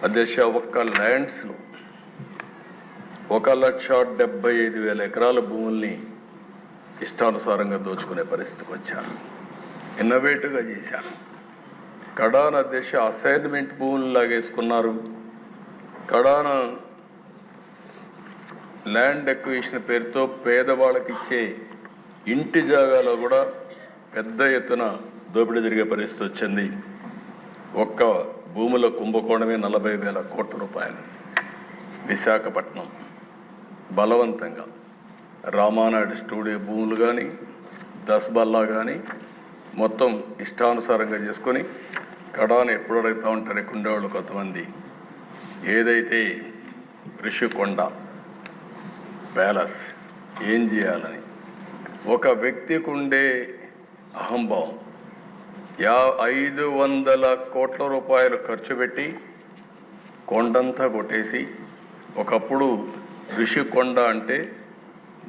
అధ్యక్ష ఒక్క ల్యాండ్స్లో 1,75,000 ఎకరాల భూముల్ని ఇష్టానుసారంగా దోచుకునే పరిస్థితికి వచ్చారు. ఇన్నోవేటివ్గా చేశారు. కడాన అధ్యక్ష అసైన్మెంట్ భూములు లాగేసుకున్నారు. కడాన ల్యాండ్ ఎక్విజిషన్ పేరుతో పేదవాళ్ళకి ఇచ్చే ఇంటి జాగాలో కూడా పెద్ద ఎత్తున దోపిడీ జరిగే పరిస్థితి వచ్చింది. ఒక్క భూముల కుంభకోణమే 40,000 కోట్ల రూపాయలు. విశాఖపట్నం బలవంతంగా రామానాయుడు స్టూడియో భూములు కానీ దస్బల్లా కానీ మొత్తం ఇష్టానుసారంగా చేసుకొని కడాను ఎప్పుడు అడుగుతూ ఉంటారు ఉండేవాళ్ళు కొంతమంది. ఏదైతే ఋషికొండ ప్యాలెస్ ఏం చేయాలని ఒక వ్యక్తికి ఉండే అహంభావం 500 కోట్ల రూపాయలు ఖర్చు పెట్టి కొండంతా కొట్టేసి, ఒకప్పుడు ఋషికొండ అంటే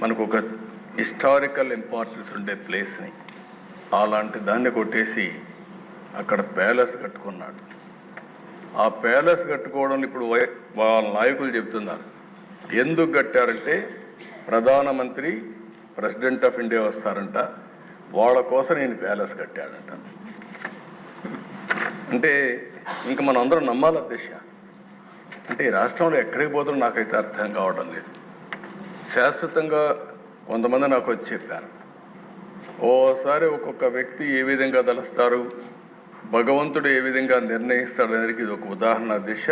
మనకు ఒక హిస్టారికల్ ఇంపార్టెన్స్ ఉండే ప్లేస్ని అలాంటి దాన్ని కొట్టేసి అక్కడ ప్యాలెస్ కట్టుకున్నాడు. ఆ ప్యాలెస్ కట్టుకోవడం ఇప్పుడు వాళ్ళ నాయకులు చెప్తున్నారు. ఎందుకు కట్టారంటే ప్రధానమంత్రి ప్రెసిడెంట్ ఆఫ్ ఇండియా వస్తారంట, వాళ్ళ కోసం నేను ప్యాలెస్ కట్టాడంట. అంటే ఇంకా మనం అందరం నమ్మాలి అధ్యక్ష. అంటే ఈ రాష్ట్రంలో ఎక్కడికి పోతుందో నాకైతే అర్థం కావడం లేదు. శాశ్వతంగా కొంతమంది నాకు వచ్చి చెప్పారు, ఓసారి ఒక్కొక్క వ్యక్తి ఏ విధంగా తలుస్తారు, భగవంతుడు ఏ విధంగా నిర్ణయిస్తాడు అనేది ఇది ఒక ఉదాహరణ అధ్యక్ష.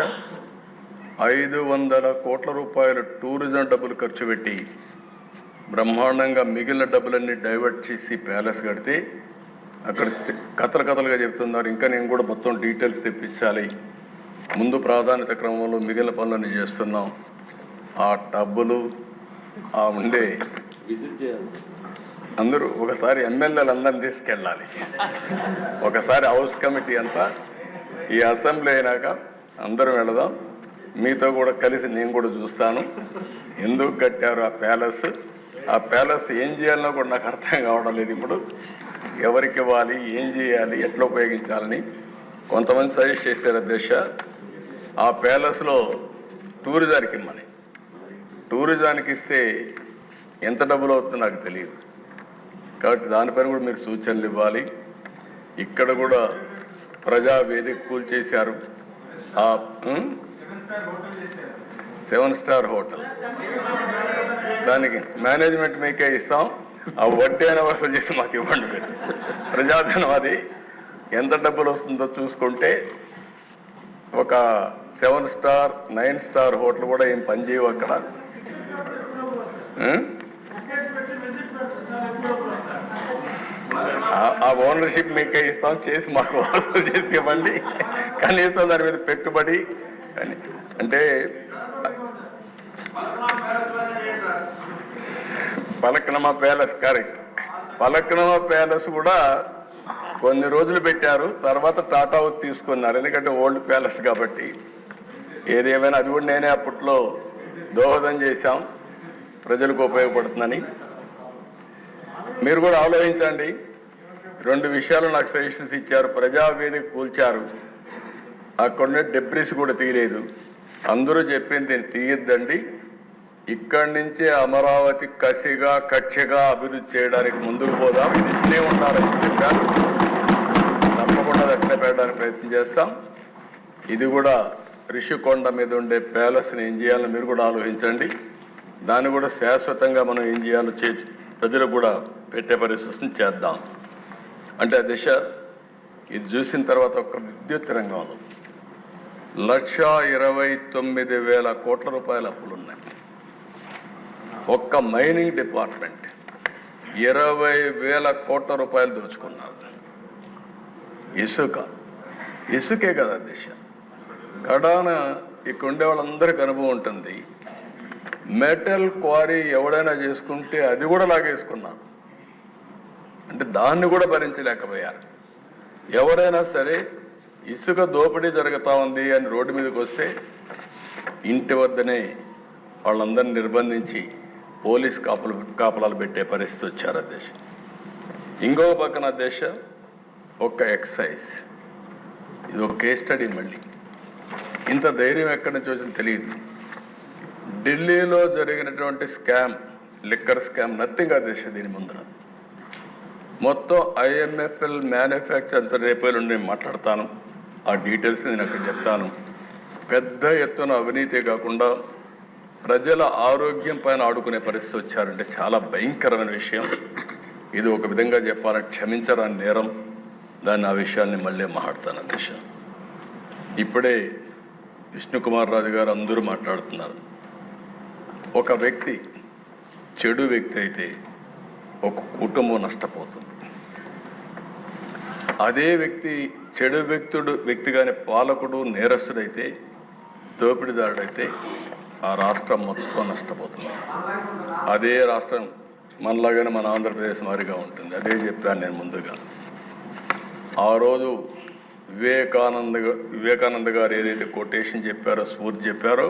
500 కోట్ల రూపాయలు టూరిజం డబ్బులు ఖర్చు పెట్టి బ్రహ్మాండంగా మిగిలిన డబ్బులన్నీ డైవర్ట్ చేసి ప్యాలెస్ కడితే అక్కడ కథలుగా చెప్తున్నారు. ఇంకా నేను కూడా మొత్తం డీటెయిల్స్ తెప్పించాలి, ముందు ప్రాధాన్యత క్రమంలో మిగిలిన పనులన్నీ చేస్తున్నాం. ఆ డబ్బులు ఆ ఉండే అందరూ ఒకసారి ఎమ్మెల్యేలు అందరిని తీసుకెళ్ళాలి. ఒకసారి హౌస్ కమిటీ అంతా ఈ అసెంబ్లీ అయినాక అందరం వెళదాం, మీతో కూడా కలిసి నేను కూడా చూస్తాను ఎందుకు కట్టారు ఆ ప్యాలెస్. ఆ ప్యాలెస్ ఏం చేయాలన్నా కూడా నాకు అర్థం కావడం లేదు. ఇప్పుడు ఎవరికి ఇవ్వాలి, ఏం చేయాలి, ఎట్లా ఉపయోగించాలని కొంతమంది సజెస్ట్ చేశారు అధ్యక్ష. ఆ ప్యాలెస్లో టూరిజానికి ఇమ్మని. టూరిజానికి ఇస్తే ఎంత డబ్బులు అవుతుందో నాకు తెలియదు, కాబట్టి దానిపైన కూడా మీరు సూచనలు ఇవ్వాలి. ఇక్కడ కూడా ప్రజావేదిక కూల్చేశారు. ఆ 7 స్టార్ హోటల్ దానికి మేనేజ్మెంట్ మీకే ఇస్తాం, ఆ వడ్డీ అయినా వసూలు చేసి మాకు ఇవ్వండి. మీరు ప్రజాధనం అది ఎంత డబ్బులు వస్తుందో చూసుకుంటే ఒక 7 స్టార్ 9 స్టార్ హోటల్ కూడా ఏం పనిచేయవు అక్కడ. ఆ ఓనర్షిప్ మీకే ఇస్తాం, చేసి మాకు వసూలు చేసి ఇవ్వండి. కనీసం దాని మీద పెట్టుబడి అంటే పలక్నమా ప్యాలెస్ కరెక్ట్. పలక్నమా ప్యాలెస్ కూడా కొన్ని రోజులు పెట్టారు, తర్వాత టాటా తీసుకున్నారు, ఎందుకంటే ఓల్డ్ ప్యాలెస్ కాబట్టి. ఏదేమైనా అది కూడా నేనే అప్పట్లో దోహదం చేశాం, ప్రజలకు ఉపయోగపడుతుందని. మీరు కూడా ఆలోచించండి. 2 విషయాలు నాకు సజెషన్స్ ఇచ్చారు. ప్రజావేదిక కూల్చారు, అక్కడ డెబ్రిస్ కూడా తీయలేదు. అందరూ చెప్పింది తీయద్దండి, ఇక్కడి నుంచే అమరావతి కక్షగా అభివృద్ధి చేయడానికి ముందుకు పోదాం, ఇది ఇట్లే ఉండాలని చెప్పారు. తప్పకుండా అట్లే పెట్టడానికి ప్రయత్నం చేస్తాం. ఇది కూడా ఋషికొండ మీద ఉండే ప్యాలెస్ని ఏం చేయాలో మీరు కూడా ఆలోచించండి. దాన్ని కూడా శాశ్వతంగా మనం ఏం చేయాలో ప్రజలకు కూడా పెట్టే పరిస్థితిని చేద్దాం. అంటే ఆ దిశ ఇది చూసిన తర్వాత ఒక విద్యుత్ రంగంలో 1,29,000 కోట్ల రూపాయల అప్పులున్నాయి. ఒక్క మైనింగ్ డిపార్ట్మెంట్ 20,000 కోట్ల రూపాయలు దోచుకున్నారు. ఇసుకే కదా దిశ. కడాన ఇక్కడ ఉండే వాళ్ళందరికీ అనుభవం ఉంటుంది. మెటల్ క్వారీ ఎవడైనా చేసుకుంటే అది కూడా లాగేసుకున్నారు. అంటే దాన్ని కూడా భరించలేకపోయారు. ఎవరైనా సరే ఇసుక దోపిడీ జరుగుతూ ఉంది అని రోడ్డు మీదకి వస్తే ఇంటి వద్దనే వాళ్ళందరినీ నిర్బంధించి పోలీస్ కాపలాలు పెట్టే పరిస్థితి వచ్చారు అధ్యక్ష. ఇంకో పక్కన అధ్యక్ష ఒక్క ఎక్సైజ్, ఇది ఒక కేస్ స్టడీ. మళ్ళీ ఇంత ధైర్యం ఎక్కడి నుంచి వచ్చిందో తెలియదు. ఢిల్లీలో జరిగినటువంటి స్కామ్, లిక్కర్ స్కామ్ నథింగ్ అదేశ దీని ముందర. మొత్తం IMFL మ్యానుఫ్యాక్చర్ అంత రేపే నుండి నేను మాట్లాడతాను, ఆ డీటెయిల్స్ నేను అక్కడ చెప్తాను. పెద్ద ఎత్తున అవినీతి కాకుండా ప్రజల ఆరోగ్యం పైన ఆడుకునే పరిస్థితి వచ్చారంటే చాలా భయంకరమైన విషయం. ఇది ఒక విధంగా చెప్పాలని క్షమించరాని నేరం. దాన్ని ఆ విషయాన్ని మళ్ళీ మాట్లాడతాను అధ్యక్ష. ఇప్పుడే విష్ణుకుమార్ రాజు గారు అందరూ మాట్లాడుతున్నారు. ఒక వ్యక్తి చెడు వ్యక్తి అయితే ఒక కుటుంబం నష్టపోతుంది. అదే వ్యక్తి చెడు వ్యక్తిగానే పాలకుడు నేరస్తుడైతే, దోపిడీదారుడైతే ఆ రాష్ట్రం మొత్తం నష్టపోతుంది. అదే రాష్ట్రం మనలాగానే మన ఆంధ్రప్రదేశ్ మాదిరిగా ఉంటుంది. అదే చెప్పాను నేను ముందుగా. ఆ రోజు వివేకానంద గారు ఏదైతే కొటేషన్ చెప్పారో, స్ఫూర్తి చెప్పారో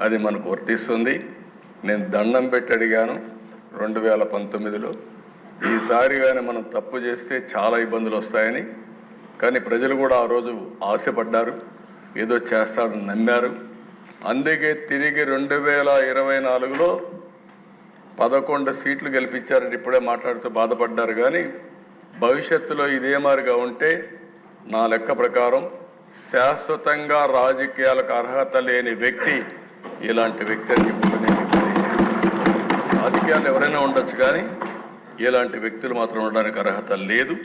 అది మనకు వర్తిస్తుంది. నేను దండం పెట్టి అడిగాను 2019లో, ఈసారి కానీ మనం తప్పు చేస్తే చాలా ఇబ్బందులు వస్తాయని. కానీ ప్రజలు కూడా ఆ రోజు ఆశపడ్డారు, ఏదో చేస్తాడని నమ్మారు. అందుకే తిరిగి 2024లో 11 సీట్లు గెలిపించారని ఇప్పుడే మాట్లాడుతూ బాధపడ్డారు. కానీ భవిష్యత్తులో ఇదే మారిగా ఉంటే నా లెక్క ప్రకారం శాశ్వతంగా రాజకీయాలకు అర్హత లేని వ్యక్తి ఇలాంటి వ్యక్తి అని చెప్పుకునే. రాజకీయాలు ఎవరైనా ఉండొచ్చు కానీ ఇలాంటి వ్యక్తులు మాత్రం ఉండడానికి అర్హత లేదు.